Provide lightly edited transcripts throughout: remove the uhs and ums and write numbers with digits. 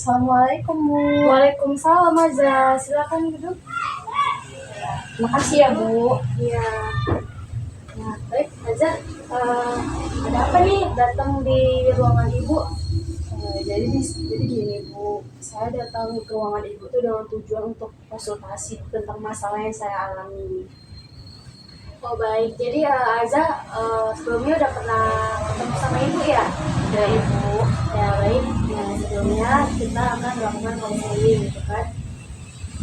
Assalamualaikum Bu. Waalaikumsalam Aza, silakan duduk. Makasih ya Bu. Iya. Nah, baik Aza, ada apa nih datang di ruangan Ibu? Jadi gini Bu, saya datang ke ruangan Ibu tuh dengan tujuan untuk konsultasi tentang masalah yang saya alami. Oh baik, jadi Aza sebelumnya udah pernah ketemu sama Ibu ya? Ya Ibu. Ya baik, nah sebelumnya kita akan melakukan konseling gitu kan.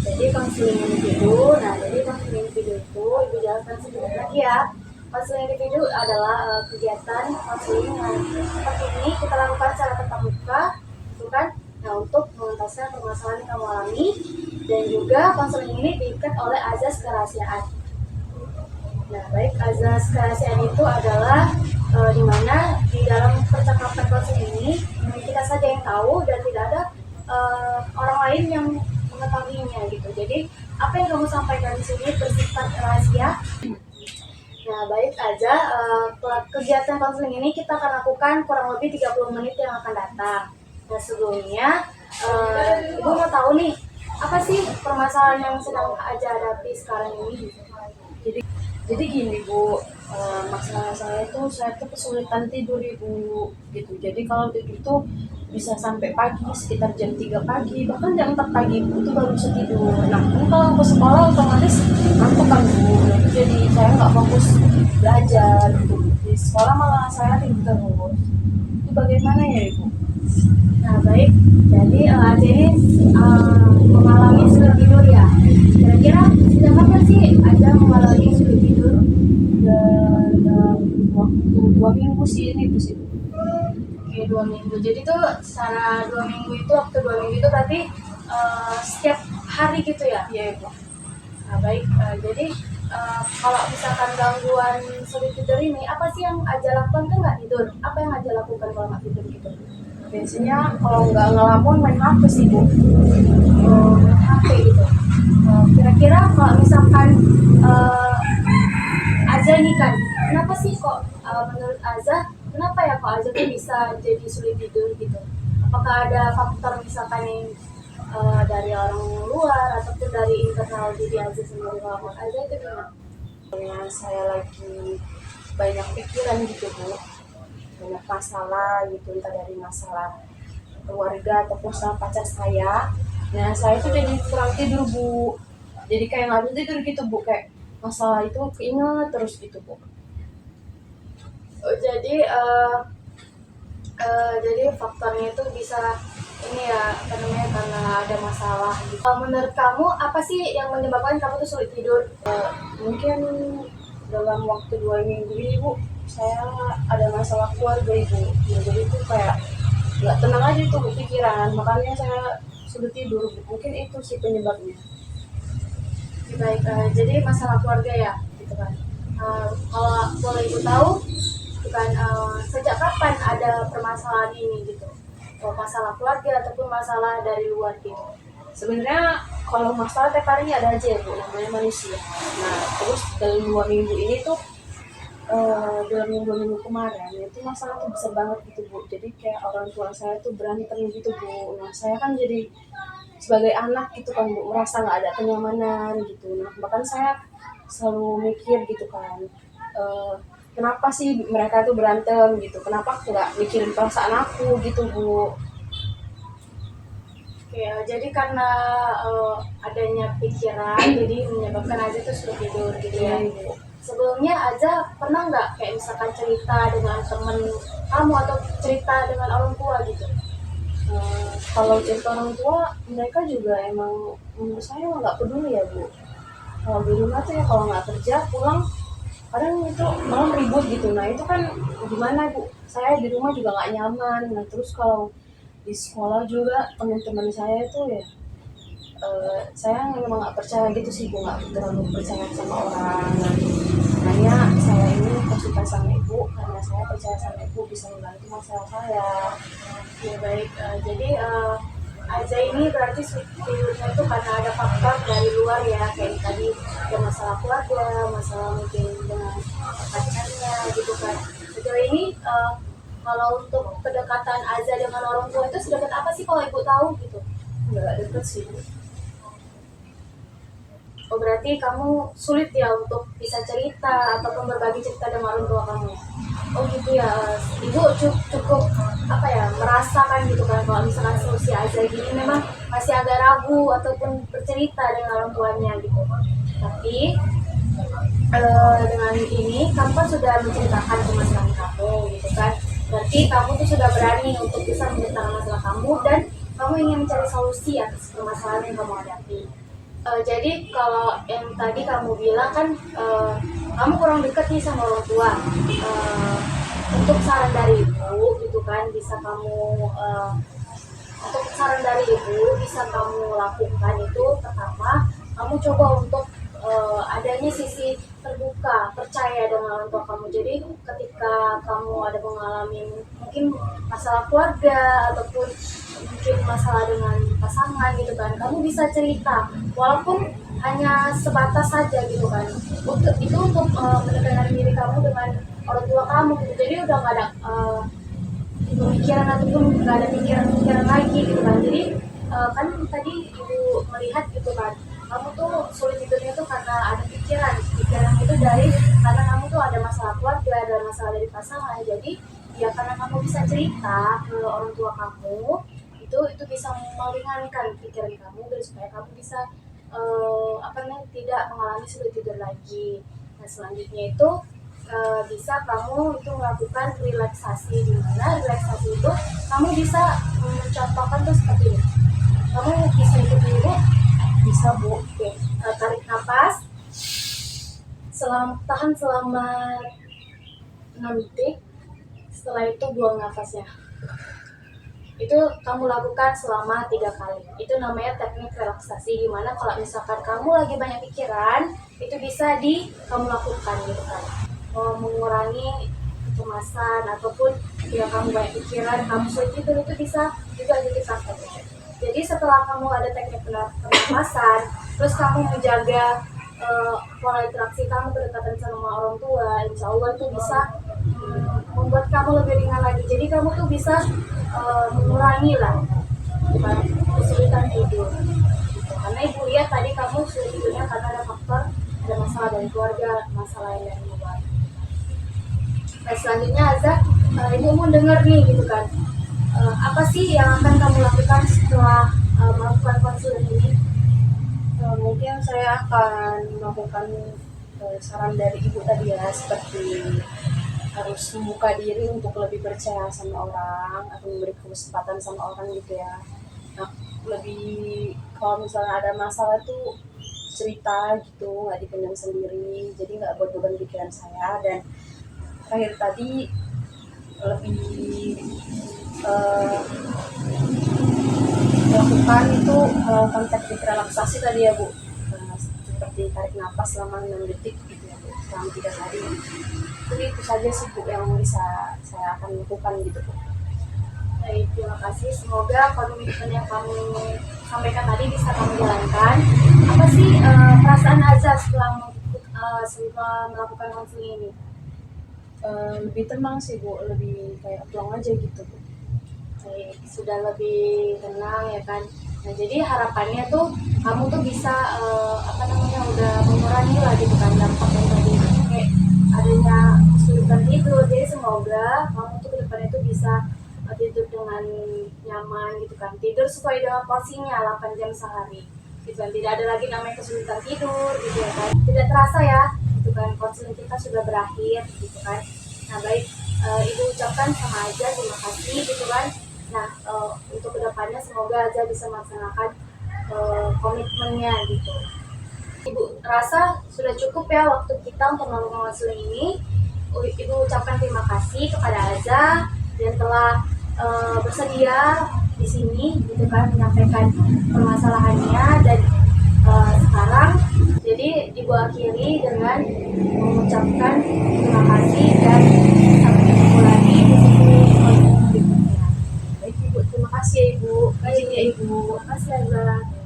Jadi konseling individu, jadi konseling individu itu Ibu jelaskan sedikit lagi ya. Konseling individu adalah kegiatan konseling yang seperti ini kita lakukan secara tatap muka, gitu kan? Nah untuk mengentaskan permasalahan yang kamu alami, dan juga konseling ini diikat oleh azas kerahasiaan. Nah baik, azas kerahasiaan itu adalah di mana di dalam percakapan konseling ini kita saja yang tahu dan tidak ada orang lain yang mengetahuinya gitu. Jadi apa yang kamu sampaikan di sini bersifat rahasia. Nah baik aja, kegiatan konseling ini kita akan lakukan kurang lebih 30 menit yang akan datang. Nah sebelumnya Ibu mau tahu nih, apa sih permasalahan yang sedang Aja hadapi sekarang ini? Jadi gini Bu, masalah saya tuh kesulitan tidur Ibu gitu. Jadi kalau tidur tuh bisa sampai pagi, sekitar jam 3 pagi, bahkan jam 4 pagi Bu itu baru bisa tidur. Nah kan kalau ke sekolah otomatis ngantuk kan Bu, jadi saya nggak fokus belajar gitu. Di sekolah malah saya tidur terus. Itu bagaimana ya Ibu? Nah baik, jadi Aja ini mengalami sulit tidur ya. Kira-kira sejak kapan sih Aja mengalami sulit tidur? Waktu 2 minggu sih ini Bu sih. Oke, 2 minggu. Jadi tuh secara 2 minggu itu, waktu 2 minggu itu berarti setiap hari gitu ya? Iya Ibu. Nah baik, jadi kalau misalkan gangguan sulit tidur ini, apa sih yang Aja lakukan kan nggak tidur? Apa yang Aja lakukan kalau nggak tidur gitu? Biasanya kalau nggak ngelamun main HP sih Bu. Main HP gitu. Kira-kira kalau misalkan Aza ini kan, kenapa sih kok menurut Aza, kenapa ya kok Aza tuh bisa jadi sulit tidur gitu? Apakah ada faktor misalkan yang dari orang luar ataupun dari internal diri Aza sendiri? Kalau menurut Aza itu gimana? Karena saya lagi banyak pikiran gitu Bu, banyak masalah gitu, entah dari masalah keluarga ataupun sama pacar saya. Nah saya tuh jadi kurang tidur Bu, jadi kayak nggak bisa tidur gitu Bu, kayak masalah itu keinget terus gitu Bu. Oh, jadi faktornya itu bisa ini ya, apa namanya, karena ada masalah gitu. Menurut kamu apa sih yang menyebabkan kamu tuh sulit tidur? Mungkin dalam waktu 2 minggu ini Bu, saya ada masalah keluarga Ibu. Ya, jadi itu kayak nggak tenang aja tuh Bu, pikiran, makanya saya sulit tidur Bu. Mungkin itu sih penyebabnya. Baik, jadi masalah keluarga ya, gitu kan. Kalau boleh Ibu tahu, bukan sejak kapan ada permasalahan ini gitu? Masalah keluarga ataupun masalah dari luar gitu? Sebenarnya kalau masalah tiap hari ada aja ya Bu, namanya manusia. Nah terus dalam 2 minggu ini tuh, dalam 2 minggu kemarin itu masalah tuh besar banget gitu Bu. Jadi kayak orang tua saya tuh berantem gitu Bu. Nah saya kan jadi sebagai anak gitu kan Bu, merasa nggak ada kenyamanan gitu. Nah bahkan saya selalu mikir gitu kan, kenapa sih mereka tuh berantem gitu, kenapa nggak mikirin perasaan aku gitu Bu. Oke, jadi karena adanya pikiran, jadi menyebabkan Aja tuh sulit tidur gitu ya. Ibu. Sebelumnya Aja pernah nggak kayak misalkan cerita dengan temen kamu atau cerita dengan orang tua gitu? Kalau cerita orang tua, mereka juga emang menurut saya nggak peduli ya Bu. Kalau di rumah tuh ya kalau nggak kerja pulang kadang itu malam ribut gitu. Nah itu kan gimana Bu, saya di rumah juga nggak nyaman. Nah terus kalau di sekolah juga teman-teman saya itu ya, saya memang nggak percaya gitu sih Bu, nggak terlalu percaya sama orang. Nah, makanya saya ini konsultasi sama Ibu karena saya percaya sama Ibu bisa membantu masalah saya. Ya baik, jadi Aja ini berarti sulit tidurnya itu karena ada faktor dari luar ya, kayak tadi ada masalah keluarga, masalah mungkin dengan pacarnya gitu kan. Sejauh ini Kalau untuk kedekatan Aza dengan orang tua itu sedekat apa sih kalau ibu tahu gitu? Nggak deket sih Bu. Oh berarti kamu sulit ya untuk bisa cerita ataupun berbagi cerita dengan orang tua kamu. Oh gitu ya. Ibu cukup apa ya merasakan gitu kan kalau misalkan solusi aja gini memang masih agak ragu ataupun bercerita dengan orang tuanya gitu. Tapi dengan ini kamu kan sudah menceritakan permasalahan kamu gitu kan. Berarti kamu tuh sudah berani untuk bisa menceritakan masalah kamu dan kamu ingin mencari solusi atas permasalahan yang kamu hadapi. Jadi kalau yang tadi kamu bilang kan kamu kurang dekat nih sama orang tua. Untuk saran dari ibu gitu kan bisa kamu untuk saran dari ibu bisa kamu lakukan itu pertama kamu coba untuk adanya sisi terbuka percaya dengan orang tua kamu. Jadi ketika kamu ada mengalami mungkin masalah keluarga ataupun mungkin masalah dengan pasangan gitu kan kamu bisa cerita walaupun hanya sebatas saja gitu kan untuk itu untuk mendekatkan diri kamu dengan orang tua kamu gitu. Jadi udah nggak ada pemikiran ataupun nggak ada pikiran-pikiran lagi gitu kan. Jadi kan tadi ibu melihat gitu kan kamu tuh sulit tidurnya tuh karena ada pikiran itu dari karena kamu tuh ada masalah keluarga ada masalah dari pasangan. Jadi ya karena kamu bisa cerita ke orang tua kamu itu bisa meringankan pikiran kamu dan supaya kamu bisa tidak mengalami sulit tidur lagi. Nah selanjutnya itu bisa kamu itu melakukan relaksasi di mana relaksasi itu kamu bisa mencontohkan tuh seperti ini. Kamu bisa ikut dulu Bisa Bu. oke. Tarik nafas tahan selama 6 detik setelah itu buang nafasnya. Itu kamu lakukan selama 3 kali. Itu namanya teknik relaksasi gimana kalau misalkan kamu lagi banyak pikiran itu bisa kamu lakukan gitu kan. Mengurangi kecemasan ataupun ya kamu banyak pikiran kamu sulit tidur itu bisa juga jadi prakteknya. Jadi setelah kamu ada teknik pernapasan terus kamu menjaga pola interaksi kamu kedekatan sama orang tua insya Allah itu bisa membuat kamu lebih ringan lagi. Jadi kamu tuh bisa mengurangi lah kesulitan tidur gitu. Karena ibu lihat tadi kamu sulit tidurnya karena ada faktor ada masalah dari keluarga masalah yang dari luar. Nah selanjutnya Aza ibu mau dengar nih gitu kan apa sih yang akan kamu lakukan setelah melakukan konseling ini? Mungkin saya akan melakukan saran dari ibu tadi ya seperti harus membuka diri untuk lebih percaya sama orang atau memberi kesempatan sama orang gitu ya. Nah, lebih kalau misalnya ada masalah tuh cerita gitu nggak dipendam sendiri jadi nggak buat beban pikiran saya. Dan terakhir tadi lebih melakukan itu melakukan teknik relaksasi tadi ya Bu. Seperti tarik nafas selama 6 detik gitu ya Bu selama 3 hari. Jadi itu saja sih Bu yang bisa saya akan lakukan gitu Bu. Baik, terima kasih. Semoga komitmen yang kamu sampaikan tadi bisa kamu jalankan. Apa sih perasaan Aza setelah melakukan konseling ini? Lebih tenang sih Bu, lebih kayak plong aja gitu Bu. Baik, sudah lebih tenang ya kan. Nah jadi harapannya tuh kamu tuh bisa udah mengurangi lah gitu kan dampak yang tadi kayak adanya kesulitan tidur. Jadi semoga kamu tuh kedepannya tuh bisa tidur dengan nyaman gitu kan, tidur sesuai dengan porsinya 8 jam sehari gitu kan. Tidak ada lagi namanya kesulitan tidur gitu ya kan, tidak terasa ya gitu kan konseling kita sudah berakhir gitu kan. Nah baik, ibu ucapkan sama Aza terima kasih gitu kan. Nah untuk kedepannya semoga Aza bisa melaksanakan komitmennya gitu. Ibu rasa sudah cukup ya waktu kita untuk melakukan konseling ini. Ibu ucapkan terima kasih kepada Aza dan telah bersedia di sini gitu kan menyampaikan permasalahannya. Dan sekarang jadi ibu akhiri dengan mengucapkan terima kasih dan sampai ketemu lagi di sini berikutnya. Baik Ibu, terima kasih ya Ibu. Baik Ya Ibu. terima kasih Aza.